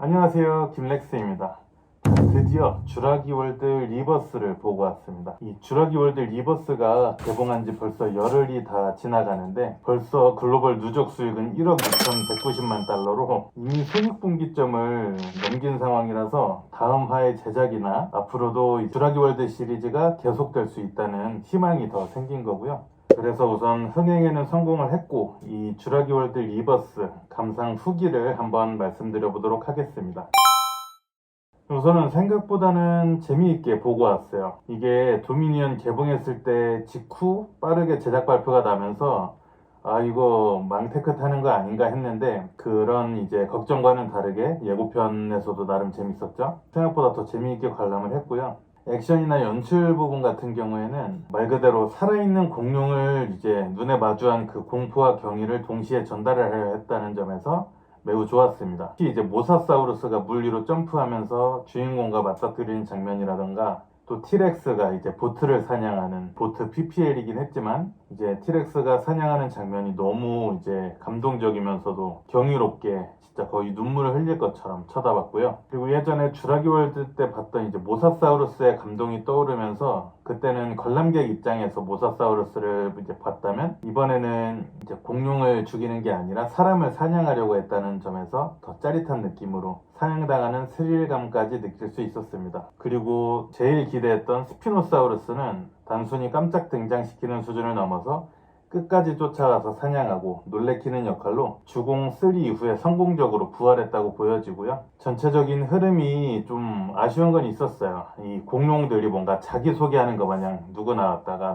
안녕하세요, 김렉스입니다. 드디어 쥬라기 월드 리버스를 보고 왔습니다. 이 쥬라기 월드 리버스가 개봉한 지 벌써 열흘이 다 지나가는데 벌써 글로벌 누적 수익은 1억 2,190만 달러로 이미 손익분기점을 넘긴 상황이라서 다음 화의 제작이나 앞으로도 이 쥬라기 월드 시리즈가 계속될 수 있다는 희망이 더 생긴 거고요. 그래서 우선 흥행에는 성공을 했고 이 쥬라기 월드 리버스 감상 후기를 한번 말씀드려 보도록 하겠습니다. 우선은 생각보다는 재미있게 보고 왔어요. 이게 도미니언 개봉했을 때 직후 빠르게 제작 발표가 나면서 이거 망테크 타는 거 아닌가 했는데 그런 이제 걱정과는 다르게 예고편에서도 나름 재밌었죠. 생각보다 더 재미있게 관람을 했고요. 액션이나 연출 부분 같은 경우에는 말 그대로 살아있는 공룡을 이제 눈에 마주한 그 공포와 경의를 동시에 전달을 했다는 점에서 매우 좋았습니다. 특히 이제 모사사우루스가 물 위로 점프하면서 주인공과 맞닥뜨리는 장면이라던가 또 티렉스가 이제 보트를 사냥하는 보트 PPL이긴 했지만 이제 티렉스가 사냥하는 장면이 너무 이제 감동적이면서도 경이롭게 진짜 거의 눈물을 흘릴 것처럼 쳐다봤고요. 그리고 예전에 쥬라기 월드 때 봤던 이제 모사사우루스의 감동이 떠오르면서 그때는 관람객 입장에서 모사사우루스를 이제 봤다면 이번에는 이제 공룡을 죽이는 게 아니라 사람을 사냥하려고 했다는 점에서 더 짜릿한 느낌으로 사냥당하는 스릴감까지 느낄 수 있었습니다. 그리고 제일 기대했던 스피노사우루스는 단순히 깜짝 등장시키는 수준을 넘어서 끝까지 쫓아가서 사냥하고 놀래키는 역할로 주공 3 이후에 성공적으로 부활했다고 보여지고요. 전체적인 흐름이 좀 아쉬운 건 있었어요. 이 공룡들이 뭔가 자기소개하는 것 마냥 누구 나왔다가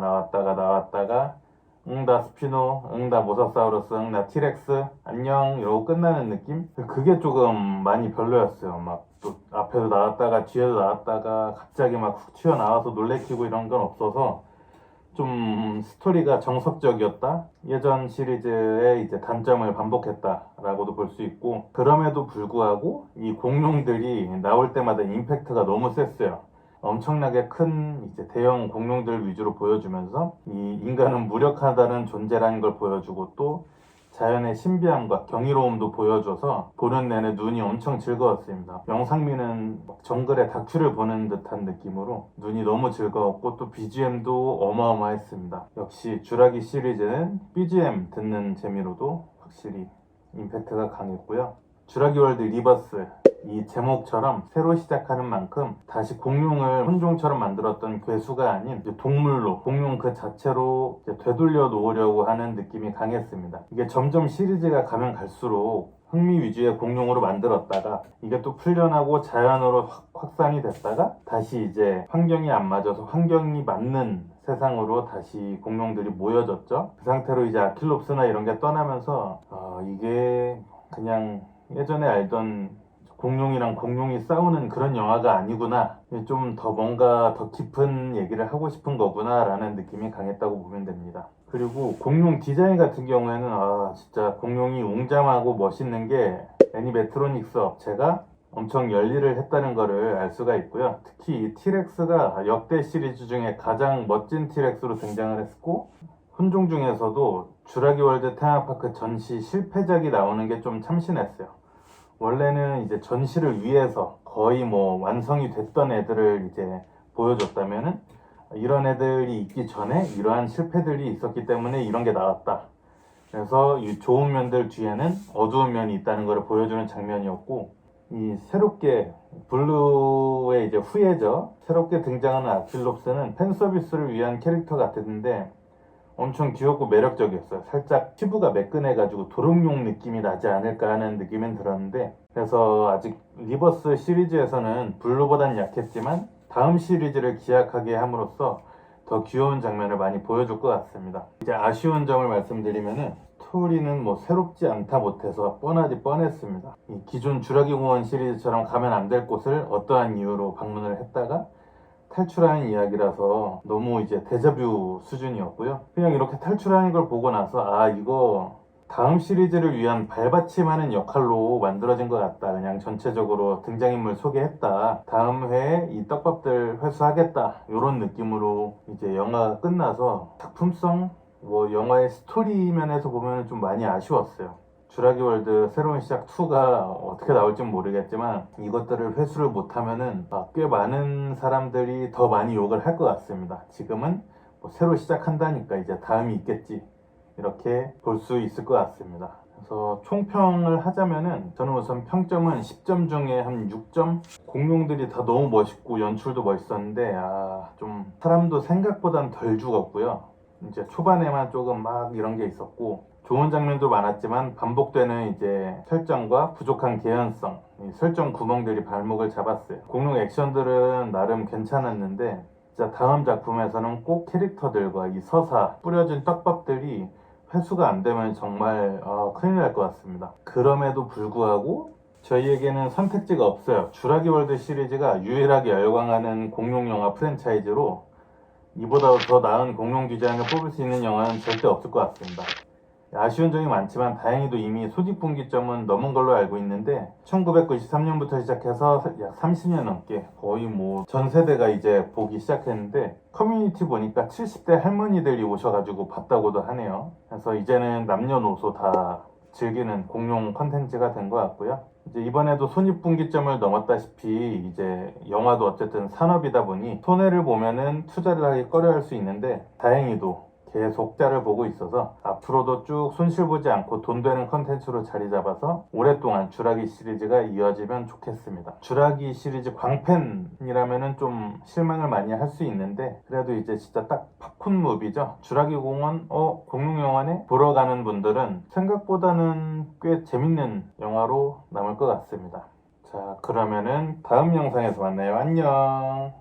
나 스피노, 나 모사사우루스, 나 티렉스, 안녕 이러고 끝나는 느낌? 그게 조금 많이 별로였어요. 막 또 앞에도 나왔다가 뒤에도 나왔다가 갑자기 막 훅 튀어나와서 놀래키고 이런 건 없어서 좀 스토리가 정석적이었다. 예전 시리즈의 이제 단점을 반복했다라고도 볼 수 있고 그럼에도 불구하고 이 공룡들이 나올 때마다 임팩트가 너무 셌어요. 엄청나게 큰 이제 대형 공룡들 위주로 보여주면서 이 인간은 무력하다는 존재라는 걸 보여주고 또 자연의 신비함과 경이로움도 보여줘서 보는 내내 눈이 엄청 즐거웠습니다. 영상미는 정글의 다큐를 보는 듯한 느낌으로 눈이 너무 즐거웠고 또 BGM도 어마어마했습니다. 역시 쥬라기 시리즈는 BGM 듣는 재미로도 확실히 임팩트가 강했고요. 쥬라기 월드 리버스 이 제목처럼 새로 시작하는 만큼 다시 공룡을 혼종처럼 만들었던 괴수가 아닌 동물로 공룡 그 자체로 되돌려 놓으려고 하는 느낌이 강했습니다. 이게 점점 시리즈가 가면 갈수록 흥미 위주의 공룡으로 만들었다가 이게 또 풀려나고 자연으로 확산이 됐다가 다시 이제 환경이 안 맞아서 환경이 맞는 세상으로 다시 공룡들이 모여졌죠. 그 상태로 이제 아킬롭스나 이런 게 떠나면서 이게 그냥 예전에 알던 공룡이랑 공룡이 싸우는 그런 영화가 아니구나. 좀 더 뭔가 더 깊은 얘기를 하고 싶은 거구나 라는 느낌이 강했다고 보면 됩니다. 그리고 공룡 디자인 같은 경우에는 진짜 공룡이 웅장하고 멋있는 게 애니메트로닉스 업체가 엄청 열일을 했다는 거를 알 수가 있고요. 특히 이 티렉스가 역대 시리즈 중에 가장 멋진 티렉스로 등장을 했고 혼종 중에서도 쥬라기 월드 테마파크 전시 실패작이 나오는 게 좀 참신했어요. 원래는 이제 전시를 위해서 거의 뭐 완성이 됐던 애들을 이제 보여줬다면은 이런 애들이 있기 전에 이러한 실패들이 있었기 때문에 이런 게 나왔다. 그래서 이 좋은 면들 뒤에는 어두운 면이 있다는 걸 보여주는 장면이었고 이 새롭게 블루의 이제 후예죠. 새롭게 등장하는 아킬롭스는 팬 서비스를 위한 캐릭터 같았는데 엄청 귀엽고 매력적이었어요. 살짝 피부가 매끈해가지고 도롱뇽 느낌이 나지 않을까 하는 느낌은 들었는데 그래서 아직 리버스 시리즈에서는 블루보단 약했지만 다음 시리즈를 기약하게 함으로써 더 귀여운 장면을 많이 보여줄 것 같습니다. 이제 아쉬운 점을 말씀드리면은 스토리는 뭐 새롭지 않다 못해서 뻔하지 뻔했습니다. 이 기존 쥬라기 공원 시리즈처럼 가면 안 될 곳을 어떠한 이유로 방문을 했다가 탈출하는 이야기라서 너무 이제 데자뷰 수준이었고요. 그냥 이렇게 탈출하는 걸 보고 나서 이거 다음 시리즈를 위한 발받침하는 역할로 만들어진 것 같다. 그냥 전체적으로 등장인물 소개했다. 다음 회에 이 떡밥들 회수하겠다. 이런 느낌으로 이제 영화가 끝나서 작품성, 영화의 스토리 면에서 보면 좀 많이 아쉬웠어요. 주라기 월드 새로운 시작 2가 어떻게 나올지 모르겠지만 이것들을 회수를 못하면은 꽤 많은 사람들이 더 많이 욕을 할 것 같습니다. 지금은 뭐 새로 시작한다니까 이제 다음이 있겠지, 이렇게 볼 수 있을 것 같습니다. 그래서 총평을 하자면은 저는 우선 평점은 10점 중에 한 6점? 공룡들이 다 너무 멋있고 연출도 멋있었는데 좀 사람도 생각보단 덜 죽었고요. 이제 초반에만 조금 막 이런 게 있었고, 좋은 장면도 많았지만 반복되는 이제 설정과 부족한 개연성, 이 설정 구멍들이 발목을 잡았어요. 공룡 액션들은 나름 괜찮았는데 진짜 다음 작품에서는 꼭 캐릭터들과 이 서사, 뿌려진 떡밥들이 회수가 안 되면 정말 큰일 날 것 같습니다. 그럼에도 불구하고 저희에게는 선택지가 없어요. 주라기 월드 시리즈가 유일하게 열광하는 공룡 영화 프랜차이즈로 이보다 더 나은 공룡 디자인을 뽑을 수 있는 영화는 절대 없을 것 같습니다. 아쉬운 점이 많지만 다행히도 이미 손익분기점은 넘은 걸로 알고 있는데 1993년부터 시작해서 약 30년 넘게 거의 뭐 전 세대가 이제 보기 시작했는데, 커뮤니티 보니까 70대 할머니들이 오셔가지고 봤다고도 하네요. 그래서 이제는 남녀노소 다 즐기는 공룡 컨텐츠가 된 것 같고요. 이제 이번에도 손익분기점을 넘었다시피 이제 영화도 어쨌든 산업이다 보니 손해를 보면은 투자를 하기 꺼려할 수 있는데, 다행히도 계속 흑자를 보고 있어서 앞으로도 쭉 손실 보지 않고 돈 되는 컨텐츠로 자리 잡아서 오랫동안 주라기 시리즈가 이어지면 좋겠습니다. 주라기 시리즈 광팬이라면은 좀 실망을 많이 할 수 있는데, 그래도 이제 진짜 딱 팝콘 무비죠. 주라기 공원 공룡 영화네 보러 가는 분들은 생각보다는 꽤 재밌는 영화로 남을 것 같습니다. 자, 그러면은 다음 영상에서 만나요. 안녕.